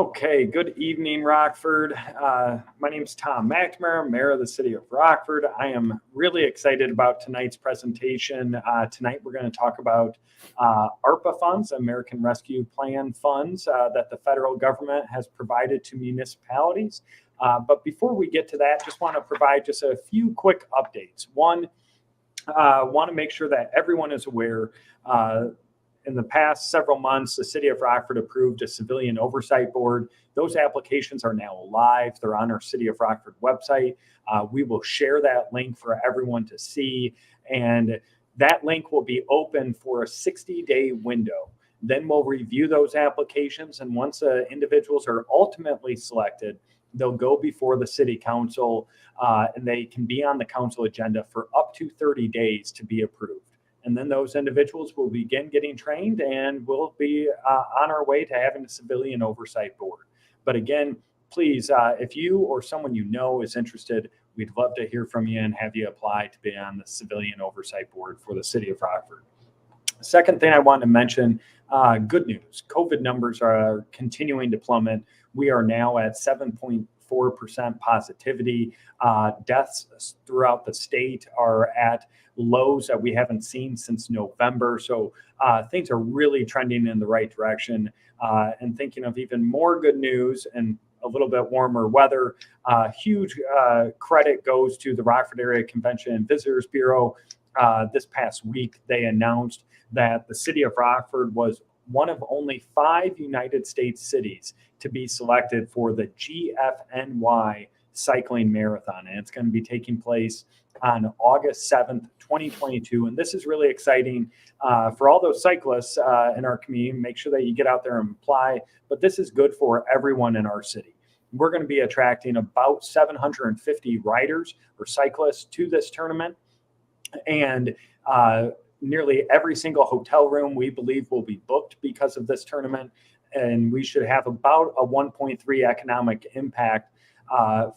Okay, good evening, Rockford. My name is Tom McNamara, Mayor of the City of Rockford. I am really excited about tonight's presentation. Tonight, we're going to talk about ARPA funds, American Rescue Plan funds that the federal government has provided to municipalities. But before we get to that, just want to provide just a few quick updates. One, want to make sure that everyone is aware. In the past several months, the City of Rockford approved a civilian oversight board. Those applications are now live. They're on our City of Rockford website. We will share that link for everyone to see, and that link will be open for a 60-day window. Then we'll review those applications, and once individuals are ultimately selected, they'll go before the City Council, and they can be on the council agenda for up to 30 days to be approved. And then those individuals will begin getting trained, and we'll be on our way to having a civilian oversight board. But again, please, if you or someone you know is interested, we'd love to hear from you and have you apply to be on the civilian oversight board for the City of Rockford. Second thing I want to mention, good news. COVID numbers are continuing to plummet. We are now at 7.4% positivity. Deaths throughout the state are at lows that we haven't seen since November. So things are really trending in the right direction. And thinking of even more good news and a little bit warmer weather, huge credit goes to the Rockford Area Convention and Visitors Bureau. This past week, they announced that the City of Rockford was one of only 5 United States cities to be selected for the GFNY Cycling Marathon. And it's going to be taking place on August 7th, 2022. And this is really exciting for all those cyclists in our community. Make sure that you get out there and apply. But this is good for everyone in our city. We're going to be attracting about 750 riders or cyclists to this tournament. And nearly every single hotel room we believe will be booked because of this tournament. And we should have about a 1.3 economic impact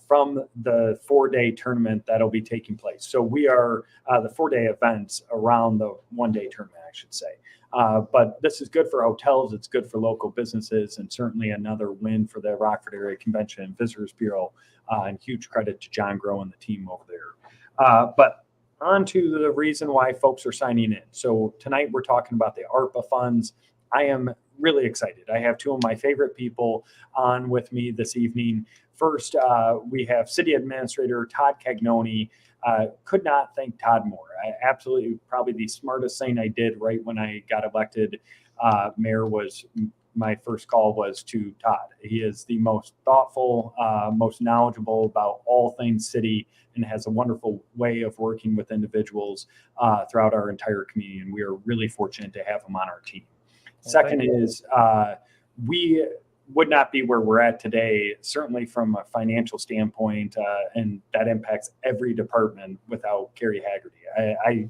from the 4-day tournament that'll be taking place. So we are the 4-day events around the 1-day tournament, I should say. But this is good for hotels. It's good for local businesses, and certainly another win for the Rockford Area Convention and Visitors Bureau. And huge credit to John Groh and the team over there. But on to the reason why folks are signing in. So tonight we're talking about the ARPA funds. I am really excited. I have 2 of my favorite people on with me this evening. First, we have City Administrator Todd Cagnoni. Could not thank Todd more. Absolutely, probably the smartest thing I did right when I got elected mayor was my first call was to Todd. He is the most thoughtful, most knowledgeable about all things city, and has a wonderful way of working with individuals throughout our entire community. And we are really fortunate to have him on our team. Second is we would not be where we're at today, certainly from a financial standpoint, and that impacts every department without Carrie Hagerty. I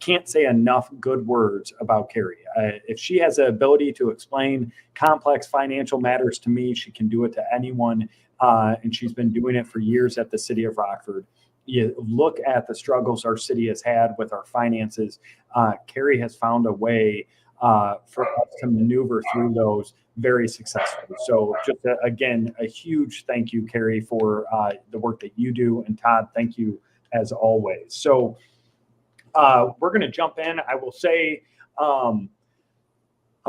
can't say enough good words about Carrie. If she has the ability to explain complex financial matters to me, she can do it to anyone, and she's been doing it for years at the City of Rockford. You look at the struggles our city has had with our finances. Carrie has found a way for us to maneuver through those very successfully. So just again, a huge thank you, Carrie, for the work that you do. And Todd, thank you as always. So we're going to jump in. I will say, I'll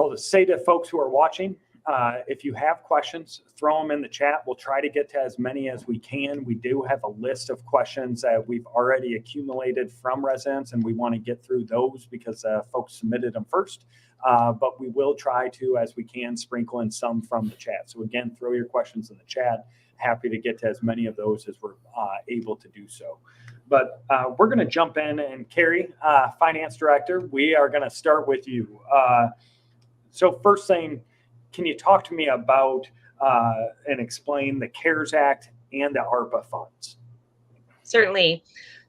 just say to folks who are watching, if you have questions, throw them in the chat. We'll try to get to as many as we can. We do have a list of questions that we've already accumulated from residents, and we want to get through those because folks submitted them first. But we will try to, as we can, sprinkle in some from the chat. So again, throw your questions in the chat. Happy to get to as many of those as we're able to do so. But we're going to jump in, and Carrie, Finance Director, we are going to start with you. So first thing, can you talk to me about and explain the CARES Act and the ARPA funds? Certainly.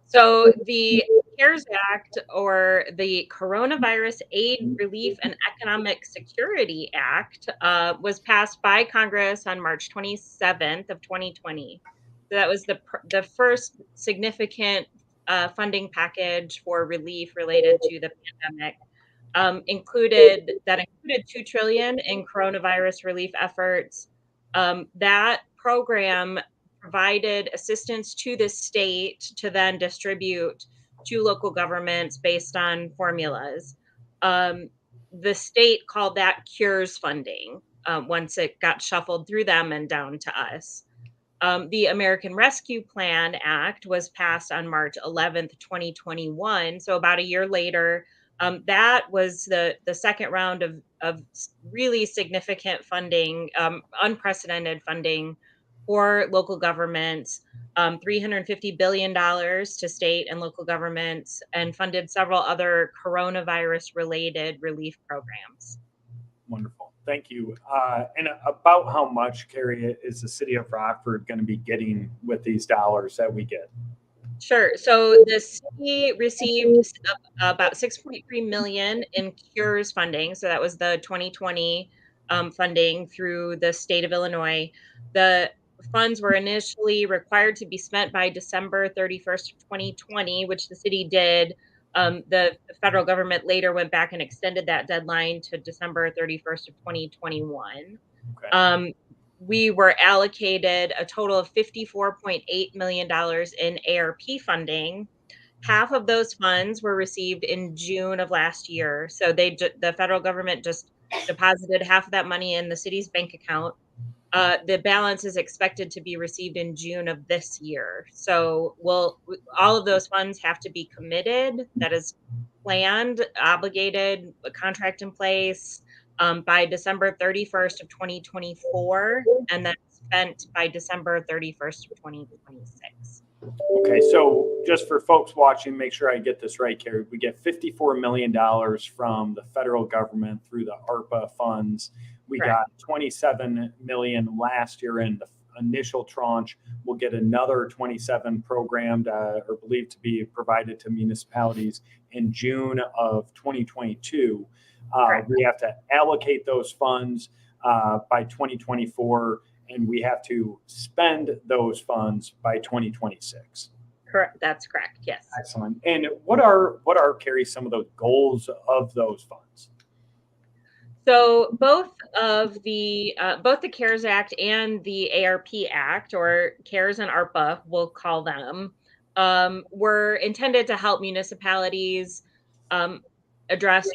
So the CARES Act, or the Coronavirus Aid, Relief, and Economic Security Act, was passed by Congress on March 27th of 2020. So that was the first significant funding package for relief related to the pandemic. Included $2 trillion in coronavirus relief efforts, That program provided assistance to the state to then distribute to local governments based on formulas. The state called that cures funding once it got shuffled through them and down to us. The American Rescue Plan Act was passed on March 11th, 2021. So about a year later, that was the second round of really significant funding, unprecedented funding for local governments, $350 billion to state and local governments, and funded several other coronavirus related relief programs. Wonderful. Thank you. And about how much, Carrie, is the city of Rockford going to be getting with these dollars that we get? Sure. So the city received about 6.3 million in cures funding. So that was the 2020 funding through the state of Illinois. The funds were initially required to be spent by December 31st, 2020, which the city did. The federal government later went back and extended that deadline to December 31st of 2021. Okay. We were allocated a total of $54.8 million in ARP funding. Half of those funds were received in June of last year. So the federal government just deposited half of that money in the city's bank account. The balance is expected to be received in June of this year. So all of those funds have to be committed. That is planned, obligated, a contract in place by December 31st of 2024, and then spent by December 31st of 2026. Okay, so just for folks watching, make sure I get this right, Carrie. We get $54 million from the federal government through the ARPA funds. We Correct. got 27 million last year in the initial tranche. We'll get another 27 programmed or believed to be provided to municipalities in June of 2022. We have to allocate those funds by 2024, and we have to spend those funds by 2026. Correct. That's correct. Yes. Excellent. And what are Carrie, some of the goals of those funds? So both the CARES Act and the ARP Act, or CARES and ARPA, we'll call them, were intended to help municipalities address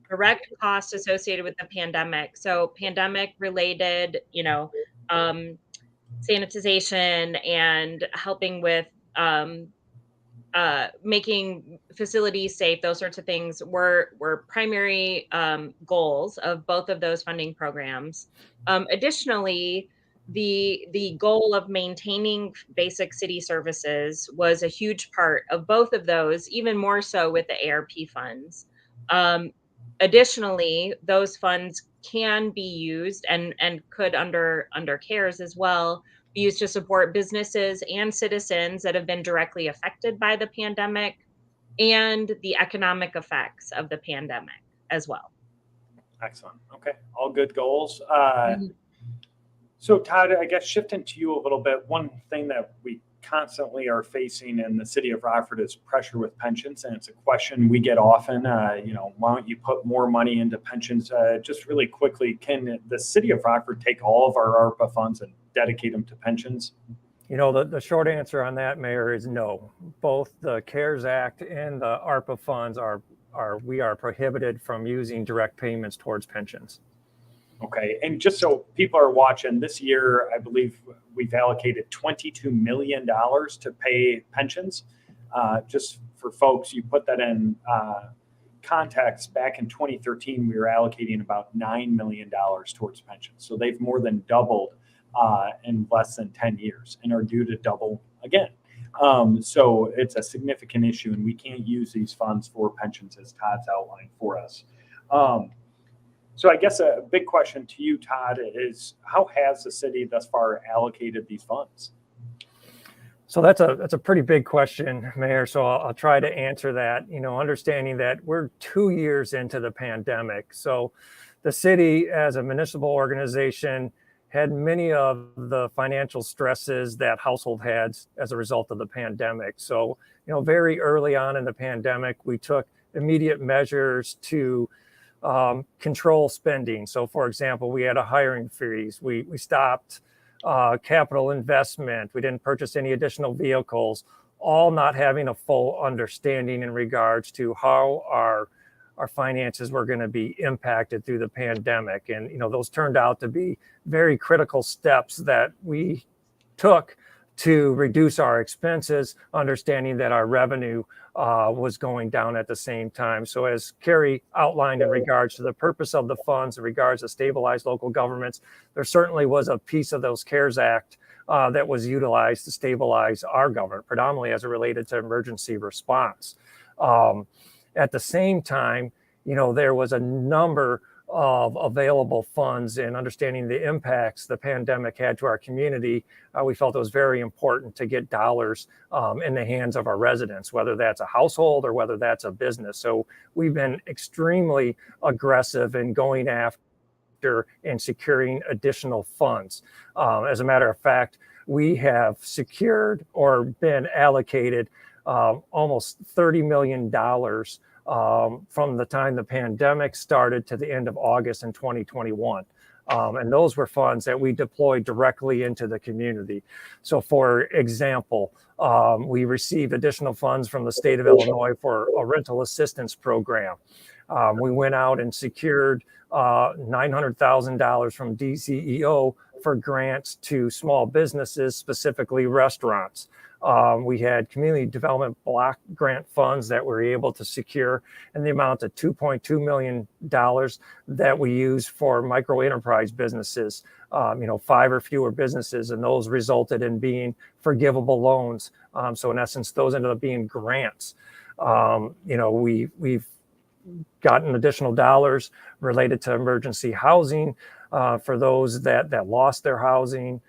direct costs associated with the pandemic. So pandemic-related, sanitization and helping with making facilities safe, those sorts of things were primary goals of both of those funding programs. Additionally, the goal of maintaining basic city services was a huge part of both of those, even more so with the ARP funds. Additionally, those funds can be used and could under CARES as well be used to support businesses and citizens that have been directly affected by the pandemic and the economic effects of the pandemic as well. Excellent. Okay, all good goals. Mhm. So Todd, I guess shifting to you a little bit, one thing that we constantly are facing in the city of Rockford is pressure with pensions, and it's a question we get often. Why don't you put more money into pensions? Just really quickly, can the city of Rockford take all of our ARPA funds and dedicate them to pensions? The short answer on that, Mayor, is no. Both the CARES Act and the ARPA funds we are prohibited from using direct payments towards pensions. Okay, and just so people are watching, this year, I believe we've allocated $22 million to pay pensions. Just for folks, you put that in context, back in 2013, we were allocating about $9 million towards pensions. So they've more than doubled in less than 10 years and are due to double again. So it's a significant issue, and we can't use these funds for pensions, as Todd's outlined for us. So I guess a big question to you, Todd, is how has the city thus far allocated these funds? So that's a pretty big question, Mayor. So I'll try to answer that, understanding that we're 2 years into the pandemic. So the city, as a municipal organization, had many of the financial stresses that household had as a result of the pandemic. So, very early on in the pandemic, we took immediate measures to control spending. So, for example, we had a hiring freeze. We stopped capital investment. We didn't purchase any additional vehicles, all not having a full understanding in regards to how our finances were going to be impacted through the pandemic. And, those turned out to be very critical steps that we took to reduce our expenses, understanding that our revenue was going down at the same time. So as Carrie outlined in regards to the purpose of the funds, in regards to stabilize local governments, there certainly was a piece of those CARES Act that was utilized to stabilize our government, predominantly as it related to emergency response. At the same time, there was a number of available funds, and understanding the impacts the pandemic had to our community, we felt it was very important to get dollars in the hands of our residents, whether that's a household or whether that's a business. So we've been extremely aggressive in going after and securing additional funds. As a matter of fact, we have secured or been allocated almost $30 million from the time the pandemic started to the end of August in 2021. And those were funds that we deployed directly into the community. So, for example, we received additional funds from the state of Illinois for a rental assistance program. We went out and secured $900,000 from DCEO for grants to small businesses, specifically restaurants. We had community development block grant funds that we were able to secure in the amount of $2.2 million that we used for micro enterprise businesses, 5 or fewer businesses, and those resulted in being forgivable loans. So in essence, those ended up being grants. We've gotten additional dollars related to emergency housing for those that lost their housing,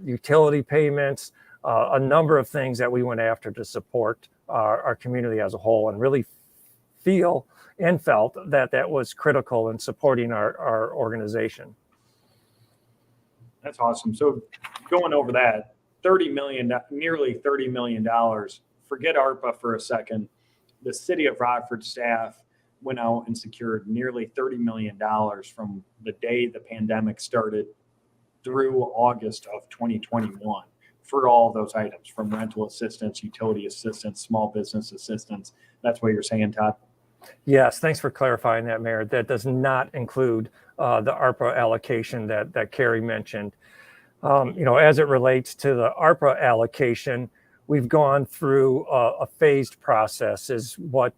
utility payments, a number of things that we went after to support our community as a whole, and really felt that was critical in supporting our organization. That's awesome. So going over that, nearly $30 million, forget ARPA for a second. The city of Rockford staff went out and secured nearly $30 million from the day the pandemic started through August of 2021 for all those items, from rental assistance, utility assistance, small business assistance. That's what you're saying, Todd? Yes, thanks for clarifying that, Mayor. That does not include the ARPA allocation that Carrie mentioned. As it relates to the ARPA allocation, we've gone through a phased process, is what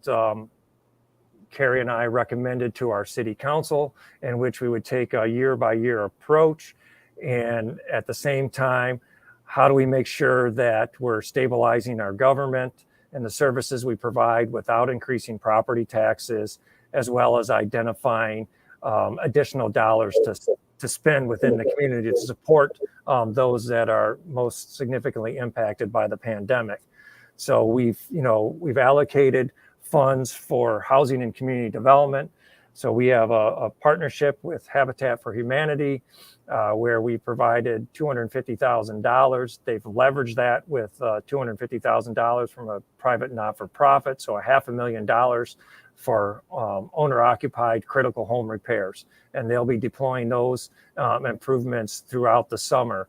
Carrie and I recommended to our city council, in which we would take a year-by-year approach. And at the same time, how do we make sure that we're stabilizing our government and the services we provide without increasing property taxes, as well as identifying additional dollars to spend within the community to support those that are most significantly impacted by the pandemic. So we've allocated funds for housing and community development. So we have a partnership with Habitat for Humanity, where we provided $250,000. They've leveraged that with $250,000 from a private not-for-profit, so $500,000 for owner-occupied critical home repairs. And they'll be deploying those improvements throughout the summer.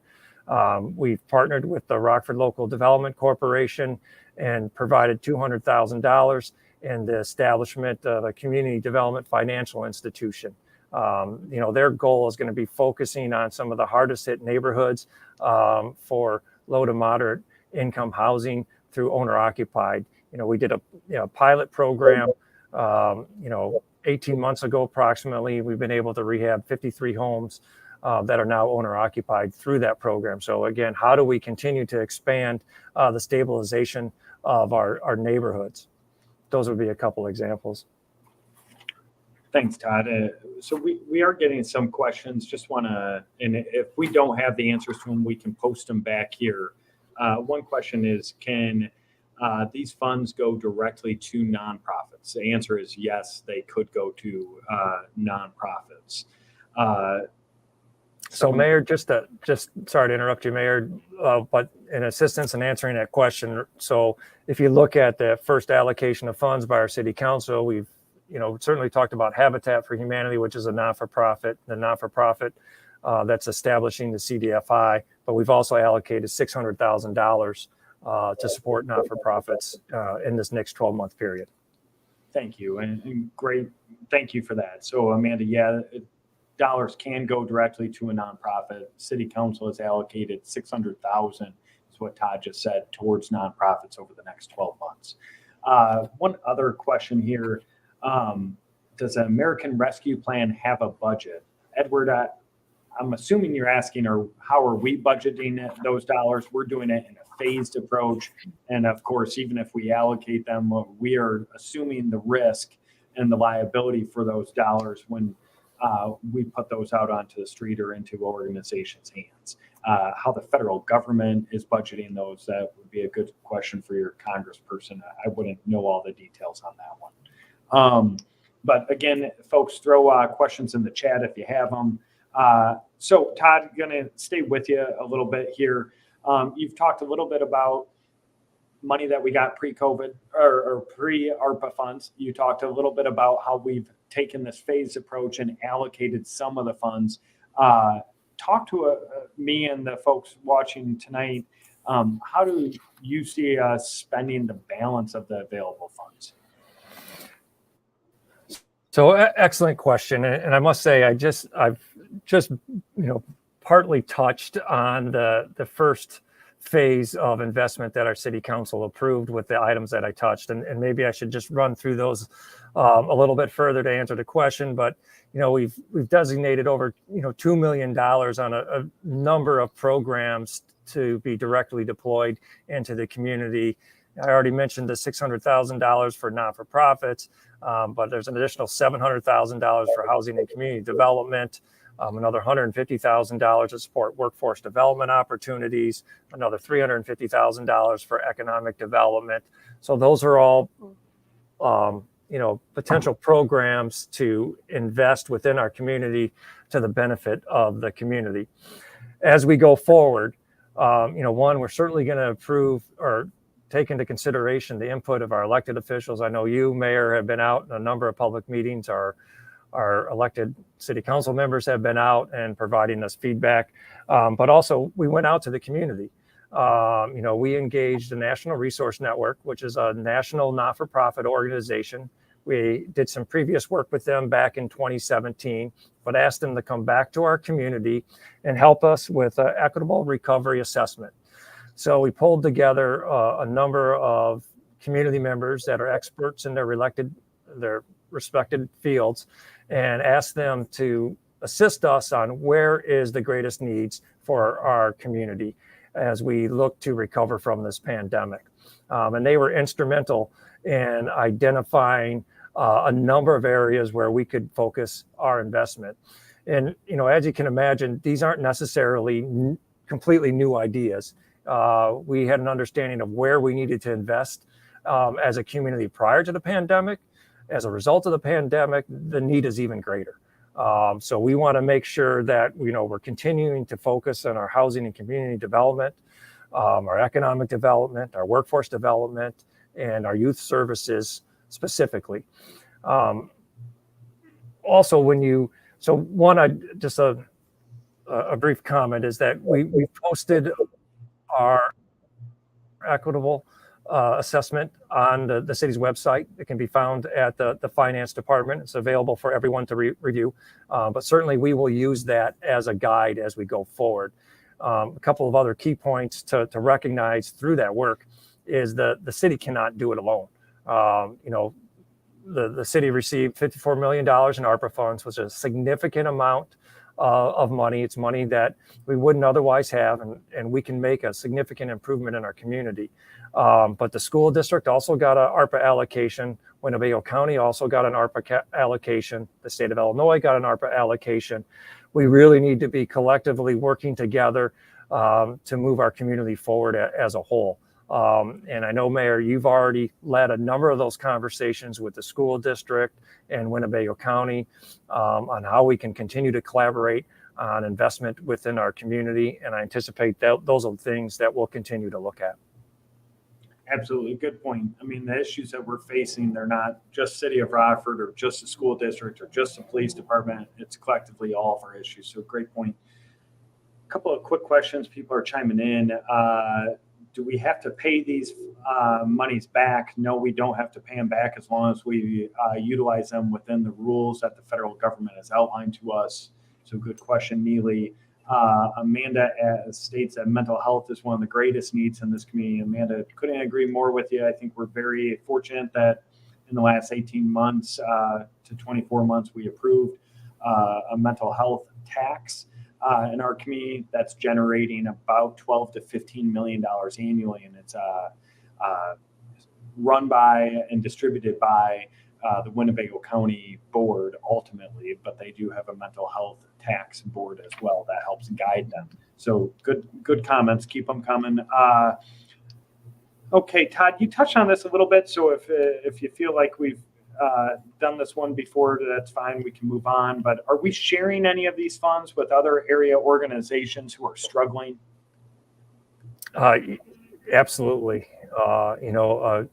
We've partnered with the Rockford Local Development Corporation and provided $200,000 in the establishment of a community development financial institution. Their goal is going to be focusing on some of the hardest hit neighborhoods for low to moderate income housing through owner occupied. We did a pilot program, 18 months ago approximately. We've been able to rehab 53 homes that are now owner occupied through that program. So again, how do we continue to expand the stabilization of our neighborhoods? Those would be a couple examples. Thanks, Todd. So we are getting some questions. Just want to, and if we don't have the answers to them, we can post them back here. One question is, can these funds go directly to nonprofits? The answer is yes, they could go to nonprofits. So Mayor, just sorry to interrupt you, Mayor, but in assistance in answering that question. So if you look at the first allocation of funds by our city council, we've certainly talked about Habitat for Humanity, which is a not-for-profit, that's establishing the CDFI, but we've also allocated $600,000 to support not-for-profits in this next 12-month period. Thank you, and great. Thank you for that. So, Amanda, dollars can go directly to a nonprofit. City Council has allocated $600,000, is what Todd just said, towards nonprofits over the next 12 months. One other question here: does an American Rescue Plan have a budget? Edward, I'm assuming you're asking, or how are we budgeting those dollars? We're doing it in a phased approach. And of course, even if we allocate them, we are assuming the risk and the liability for those dollars when we put those out onto the street or into organizations' hands. How the federal government is budgeting those, that would be a good question for your congressperson. I wouldn't know all the details on that one. But again, folks, throw questions in the chat if you have them. So Todd, going to stay with you a little bit here. You've talked a little bit about money that we got pre-COVID or pre-ARPA funds. You talked a little bit about how we've taken this phased approach and allocated some of the funds. Talk to me and the folks watching tonight. How do you see us spending the balance of the available funds? So excellent question, and I must say I've just partly touched on the first phase of investment that our city council approved with the items that I touched, and maybe I should just run through those a little bit further to answer the question. But we've designated over $2 million on a number of programs to be directly deployed into the community. I already mentioned the $600,000 for not-for-profits, but there's an additional $700,000 for housing and community development, another $150,000 to support workforce development opportunities, another $350,000 for economic development. So those are all, potential programs to invest within our community to the benefit of the community. As we go forward, we're certainly going to approve or take into consideration the input of our elected officials. I know you, Mayor, have been out in a number of public meetings. Our elected city council members have been out and providing us feedback. But also, we went out to the community. We engaged the National Resource Network, which is a national not-for-profit organization. We did some previous work with them back in 2017, but asked them to come back to our community and help us with an equitable recovery assessment. So we pulled together a number of community members that are experts in their respected fields and asked them to assist us on where is the greatest needs for our community as we look to recover from this pandemic. And they were instrumental in identifying a number of areas where we could focus our investment. And, as you can imagine, these aren't necessarily completely new ideas. We had an understanding of where we needed to invest as a community prior to the pandemic. As a result of the pandemic, the need is even greater. So we want to make sure that we're continuing to focus on our housing and community development, our economic development, our workforce development, and our youth services specifically. Also, just a brief comment is that we posted our equitable assessment on the city's website. It can be found at the finance department. It's available for everyone to review, but certainly we will use that as a guide as we go forward. A couple of other key points to recognize through that work is the city cannot do it alone. The city received $54 million in ARPA funds, which is a significant amount of money. It's money that we wouldn't otherwise have, and we can make a significant improvement in our community. But the school district also got an ARPA allocation. Winnebago County also got an ARPA allocation. The state of Illinois got an ARPA allocation. We really need to be collectively working together to move our community forward as a whole. And I know, Mayor, you've already led a number of those conversations with the school district and Winnebago County on how we can continue to collaborate on investment within our community. And I anticipate that those are things that we'll continue to look at. Absolutely. Good point. I mean, the issues that we're facing, they're not just City of Rockford or just the school district or just the police department. It's collectively all of our issues. So great point. A couple of quick questions. People are chiming in. Do we have to pay these monies back? No, we don't have to pay them back as long as we utilize them within the rules that the federal government has outlined to us. So good question, Neely. Amanda states that mental health is one of the greatest needs in this community. Amanda, couldn't agree more with you. I think we're very fortunate that in the last 18 months to 24 months, we approved a mental health tax in our community that's generating about $12 to $15 million annually. And it's run by and distributed by the Winnebago County Board ultimately, but they do have a mental health tax board as well that helps guide them. So good comments. Keep them coming. Okay, Todd, you touched on this a little bit. So if you feel like we've done this one before, that's fine. We can move on. But are we sharing any of these funds with other area organizations who are struggling? Absolutely. A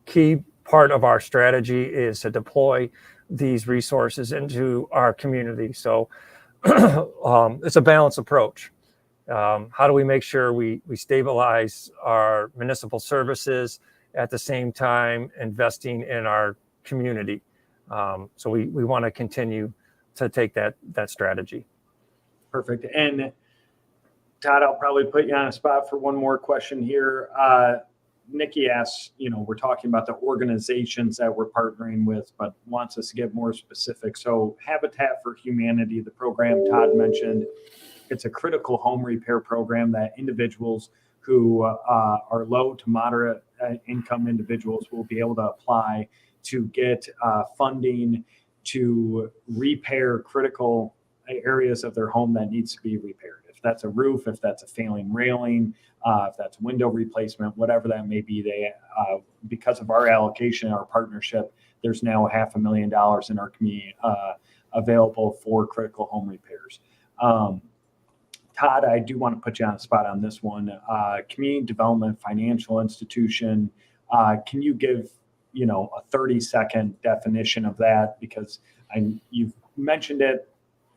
key part of our strategy is to deploy these resources into our community. So it's a balanced approach. How do we make sure we stabilize our municipal services at the same time investing in our community? So we want to continue to take that strategy. Perfect. And Todd, I'll probably put you on a spot for one more question here. Nikki asks, we're talking about the organizations that we're partnering with, but wants us to get more specific. So Habitat for Humanity, the program Todd mentioned, it's a critical home repair program that individuals who are low to moderate income individuals will be able to apply to get funding to repair critical areas of their home that needs to be repaired. If that's a roof, if that's a failing railing, if that's window replacement, whatever that may be, they because of our allocation, our partnership, there's now $500,000 in our community available for critical home repairs. Todd, I do want to put you on the spot on this one. Community development financial institution. Can you give a 30-second definition of that? Because you've mentioned it.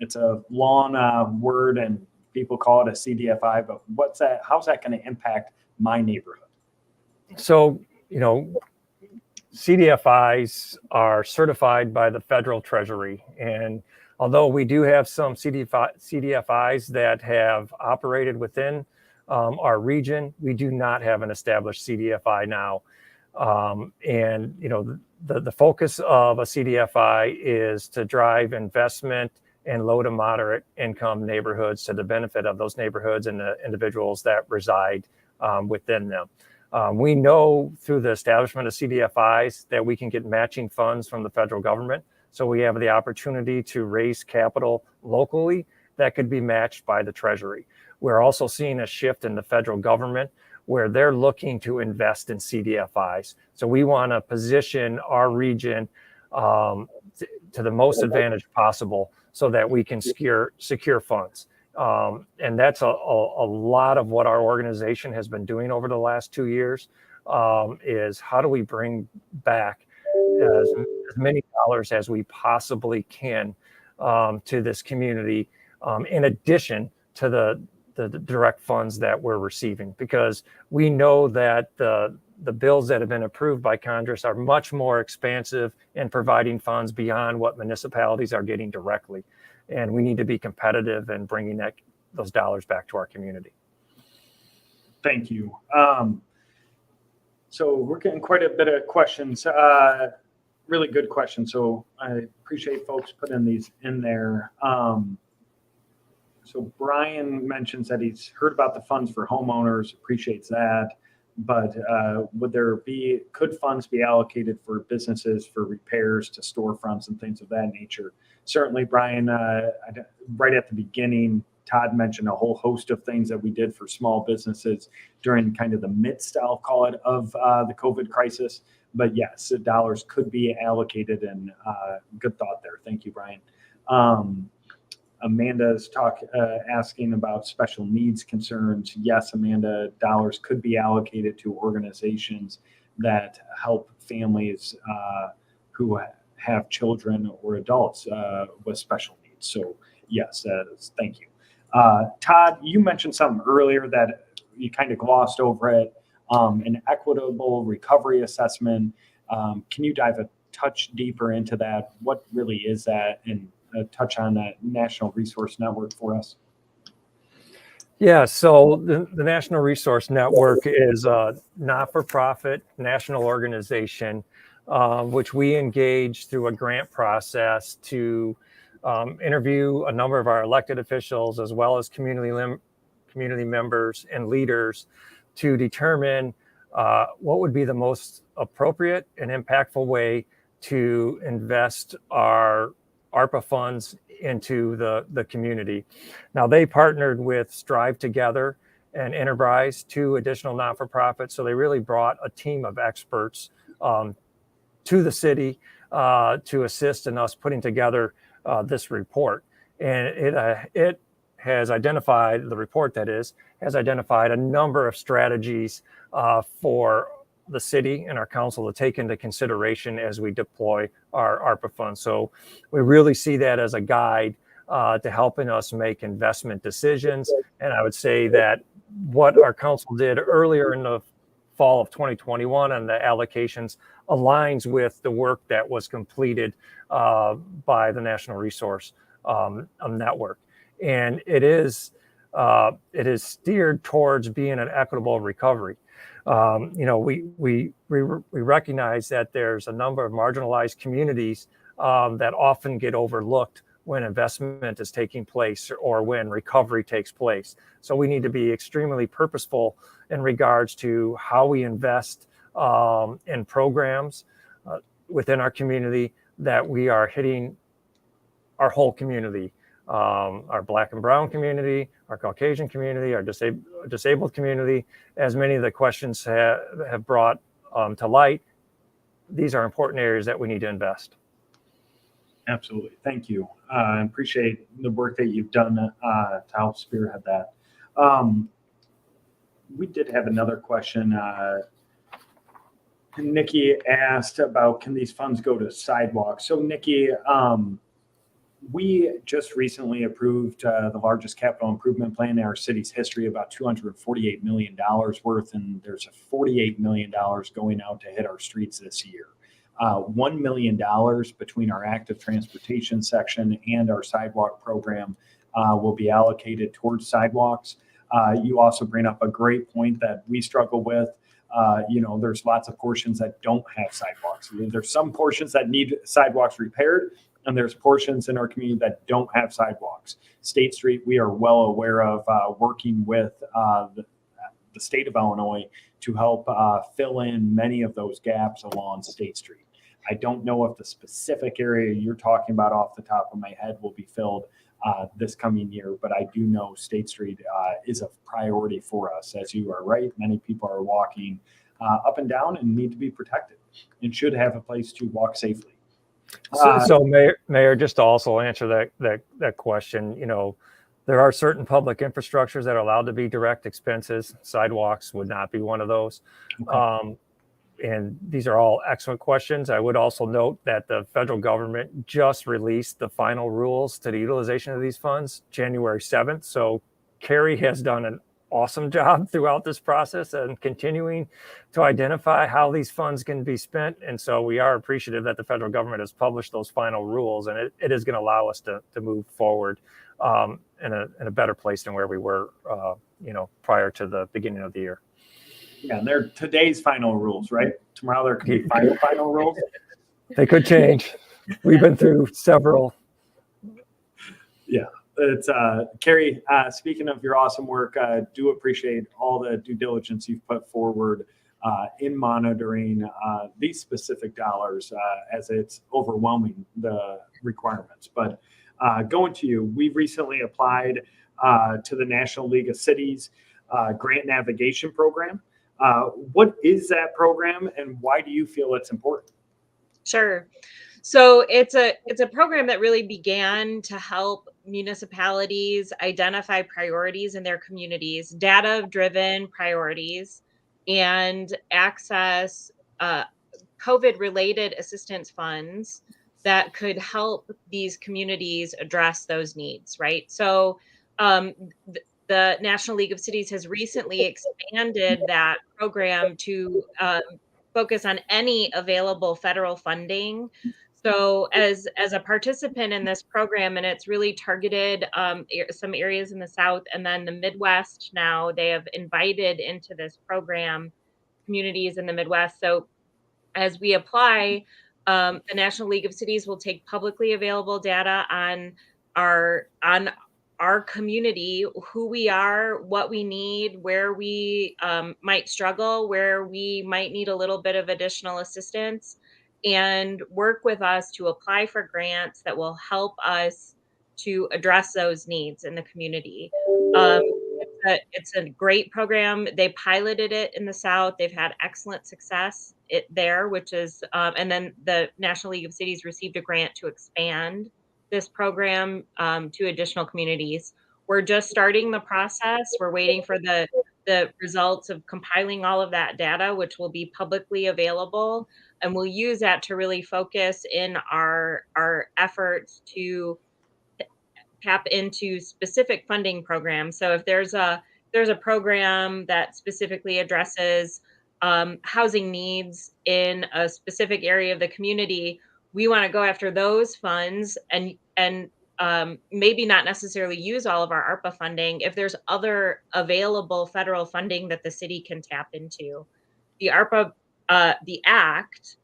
It's a long word and people call it a CDFI, but what's that? How's that going to impact my neighborhood? So, CDFIs are certified by the federal treasury. And although we do have some CDFIs that have operated within our region, we do not have an established CDFI now. And the focus of a CDFI is to drive investment in low to moderate income neighborhoods to the benefit of those neighborhoods and the individuals that reside within them. We know through the establishment of CDFIs that we can get matching funds from the federal government. So we have the opportunity to raise capital locally that could be matched by the treasury. We're also seeing a shift in the federal government where they're looking to invest in CDFIs. So we want to position our region to the most advantage possible so that we can secure funds. And that's a lot of what our organization has been doing over the last 2 years, is how do we bring back as many dollars as we possibly can to this community, in addition to the direct funds that we're receiving, because we know that the bills that have been approved by Congress are much more expansive in providing funds beyond what municipalities are getting directly. And we need to be competitive in bringing those dollars back to our community. Thank you. So we're getting quite a bit of questions, really good questions. So I appreciate folks putting these in there. So Brian mentions that he's heard about the funds for homeowners, appreciates that. But could funds be allocated for businesses for repairs to storefronts and things of that nature? Certainly, Brian, right at the beginning, Todd mentioned a whole host of things that we did for small businesses during kind of the midst, I'll call it, of the COVID crisis. But yes, the dollars could be allocated, and good thought there. Thank you, Brian. Amanda's asking about special needs concerns. Yes, Amanda, dollars could be allocated to organizations that help families who have children or adults with special needs. So yes, thank you. Todd, you mentioned something earlier that you kind of glossed over it, an equitable recovery assessment. Can you dive a touch deeper into that? What really is that, and touch on that National Resource Network for us? Yeah, so the National Resource Network is a not-for-profit national organization, which we engage through a grant process to interview a number of our elected officials as well as community members and leaders to determine what would be the most appropriate and impactful way to invest our ARPA funds into the community. Now, they partnered with Strive Together and Enterprise, two additional not-for-profits. So they really brought a team of experts to the city to assist in us putting together this report. And it has identified, the report that is, has identified a number of strategies for the city and our council to take into consideration as we deploy our ARPA funds. So we really see that as a guide to helping us make investment decisions. And I would say that what our council did earlier in the fall of 2021 and the allocations aligns with the work that was completed by the National Resource Network. And it is steered towards being an equitable recovery. We recognize that there's a number of marginalized communities that often get overlooked when investment is taking place or when recovery takes place. So we need to be extremely purposeful in regards to how we invest in programs within our community that we are hitting our whole community. Our Black and Brown community, our Caucasian community, our disabled community, as many of the questions have brought to light, these are important areas that we need to invest. Absolutely. Thank you. I appreciate the work that you've done to help spearhead that. We did have another question. Nikki asked about, can these funds go to sidewalks? So Nikki, we just recently approved the largest capital improvement plan in our city's history, about $248 million worth, and there's a $48 million going out to hit our streets this year. $1 million between our active transportation section and our sidewalk program will be allocated towards sidewalks. You also bring up a great point that we struggle with. There's lots of portions that don't have sidewalks. There's some portions that need sidewalks repaired, and there's portions in our community that don't have sidewalks. State Street, we are well aware of working with the state of Illinois to help fill in many of those gaps along State Street. I don't know if the specific area you're talking about off the top of my head will be filled this coming year, but I do know State Street is a priority for us. As you are right, many people are walking up and down and need to be protected and should have a place to walk safely. So Mayor, just to also answer that question, there are certain public infrastructures that are allowed to be direct expenses. Sidewalks would not be one of those. Okay. And these are all excellent questions. I would also note that the federal government just released the final rules to the utilization of these funds January 7th. So Carrie has done an awesome job throughout this process and continuing to identify how these funds can be spent. And so we are appreciative that the federal government has published those final rules, and it is going to allow us to move forward in a better place than where we were, prior to the beginning of the year. Yeah, and they're today's final rules, right? Tomorrow there could be final rules. They could change. We've been through several. Yeah, it's Carrie. Speaking of your awesome work, do appreciate all the due diligence you've put forward in monitoring these specific dollars as it's overwhelming the requirements. But going to you, we recently applied to the National League of Cities Grant Navigation Program. What is that program, and why do you feel it's important? Sure. So it's a program that really began to help municipalities identify priorities in their communities, data-driven priorities, and access COVID-related assistance funds that could help these communities address those needs, right? So um, the National League of Cities has recently expanded that program to focus on any available federal funding. So as a participant in this program, and it's really targeted some areas in the South and then the Midwest now, they have invited into this program communities in the Midwest. So as we apply, the National League of Cities will take publicly available data on our community, who we are, what we need, where we might struggle, where we might need a little bit of additional assistance, and work with us to apply for grants that will help us to address those needs in the community. Um, it's a great program. They piloted it in the South. They've had excellent success there, which is, and then the National League of Cities received a grant to expand this program to additional communities. We're just starting the process. We're waiting for the results of compiling all of that data, which will be publicly available, and we'll use that to really focus in our efforts to tap into specific funding programs. So if there's a program that specifically addresses housing needs in a specific area of the community, we want to go after those funds and maybe not necessarily use all of our ARPA funding if there's other available federal funding that the city can tap into. The ARPA, the Act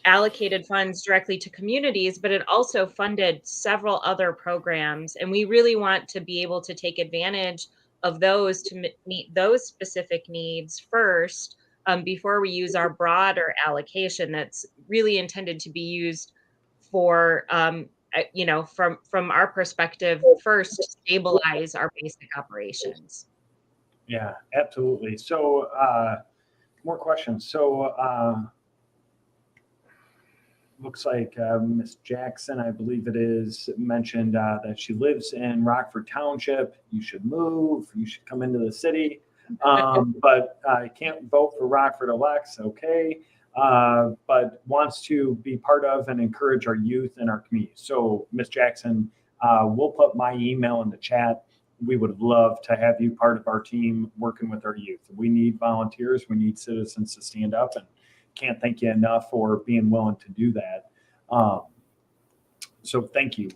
allocated funds directly to communities, but it also funded several other programs. And we really want to be able to take advantage of those to meet those specific needs first, before we use our broader allocation that's really intended to be used for, from our perspective, first stabilize our basic operations. Yeah, absolutely. So more questions. So looks like Miss Jackson, I believe it is, mentioned that she lives in Rockford Township. You should move. You should come into the city. But can't vote for Rockford elects. Okay. But wants to be part of and encourage our youth in our community. So, Miss Jackson, we'll put my email in the chat. We would love to have you part of our team working with our youth. We need volunteers. We need citizens to stand up, and can't thank you enough for being willing to do that. So thank you.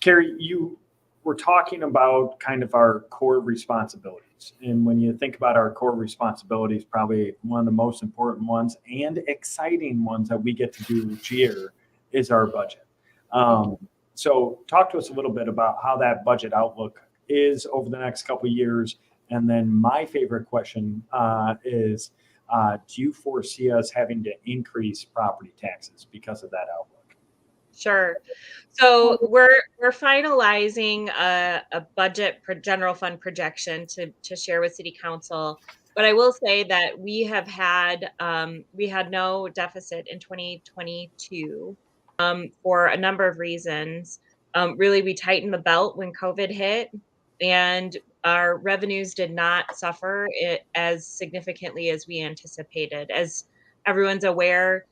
Carrie, you were talking about kind of our core responsibilities. And when you think about our core responsibilities, probably one of the most important ones and exciting ones that we get to do each year is our budget. So talk to us a little bit about how that budget outlook is over the next couple of years. And then my favorite question is, do you foresee us having to increase property taxes because of that outlook? Sure. So we're finalizing a budget general fund projection to share with City Council. But I will say that we had no deficit in 2022 for a number of reasons. Really, we tightened the belt when COVID hit, and our revenues did not suffer as significantly as we anticipated. As everyone's aware,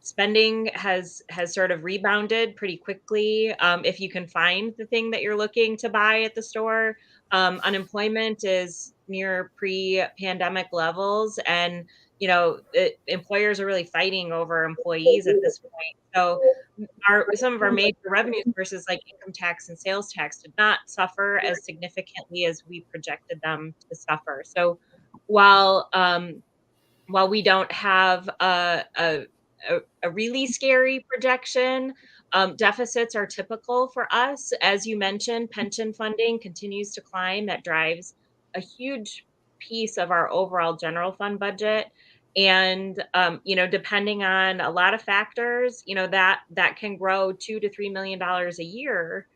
spending has sort of rebounded pretty quickly. If you can find the thing that you're looking to buy at the store, unemployment is near pre-pandemic levels, and employers are really fighting over employees at this point. So some of our major revenue sources like income tax and sales tax did not suffer as significantly as we projected them to suffer. So while we don't have a really scary projection, deficits are typical for us. As you mentioned, pension funding continues to climb. That drives a huge piece of our overall general fund budget. And depending on a lot of factors, that can grow $2 to $3 million a year,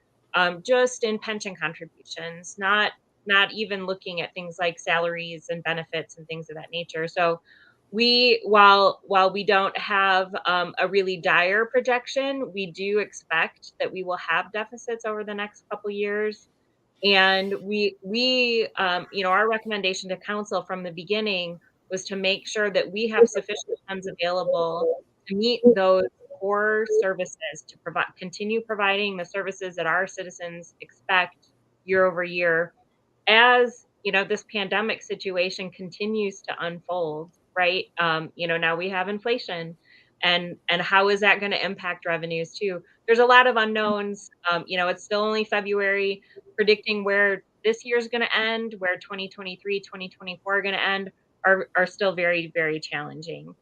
just in pension contributions, not even looking at things like salaries and benefits and things of that nature. So while we don't have a really dire projection, we do expect that we will have deficits over the next couple years. And our recommendation to council from the beginning was to make sure that we have sufficient funds available to meet those core services, to continue providing the services that our citizens expect year over year, as this pandemic situation continues to unfold, right? Now we have inflation, and how is that going to impact revenues too? There's a lot of unknowns. It's still only February. Predicting where this year's going to end, where 2023, 2024 are going to end, are still very, very challenging.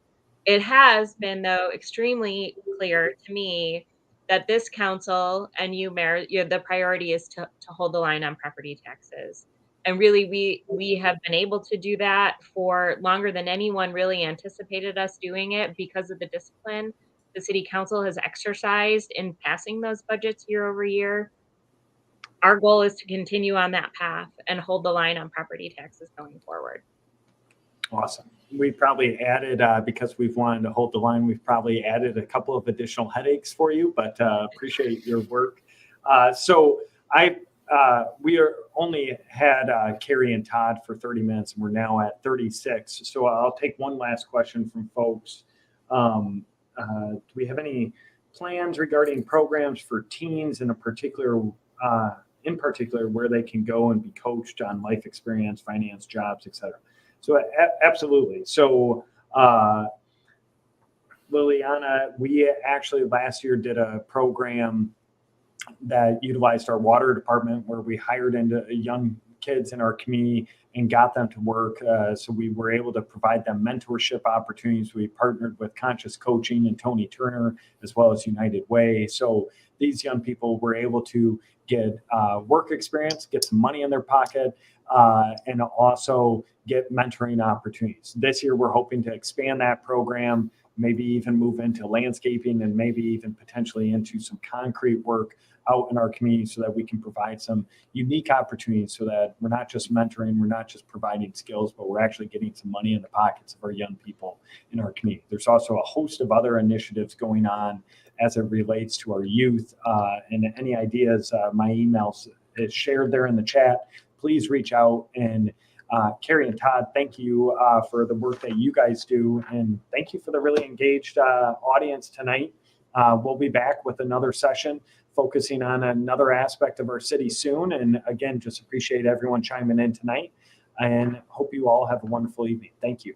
It has been, though, extremely clear to me that this council and you, Mayor, the priority is to hold the line on property taxes. And really, we have been able to do that for longer than anyone really anticipated us doing it, because of the discipline the city council has exercised in passing those budgets year over year. Our goal is to continue on that path and hold the line on property taxes going forward. Awesome. We probably added, because we've wanted to hold the line, we've probably added a couple of additional headaches for you, but appreciate your work. We only had Carrie and Todd for 30 minutes, and we're now at 36. So I'll take one last question from folks. Do we have any plans regarding programs for teens in particular, where they can go and be coached on life experience, finance, jobs, etc.? So absolutely. So Liliana, we actually last year did a program that utilized our water department, where we hired into young kids in our community and got them to work. So we were able to provide them mentorship opportunities. We partnered with Conscious Coaching and Tony Turner, as well as United Way. So these young people were able to get work experience, get some money in their pocket, and also get mentoring opportunities. This year, we're hoping to expand that program, maybe even move into landscaping, and maybe even potentially into some concrete work out in our community, so that we can provide some unique opportunities, so that we're not just mentoring, we're not just providing skills, but we're actually getting some money in the pockets of our young people in our community. There's also a host of other initiatives going on as it relates to our youth, and any ideas, my email is shared there in the chat. Please reach out. And Carrie and Todd, thank you for the work that you guys do, and thank you for the really engaged audience tonight. We'll be back with another session focusing on another aspect of our city soon. And again, just appreciate everyone chiming in tonight, and hope you all have a wonderful evening. Thank you.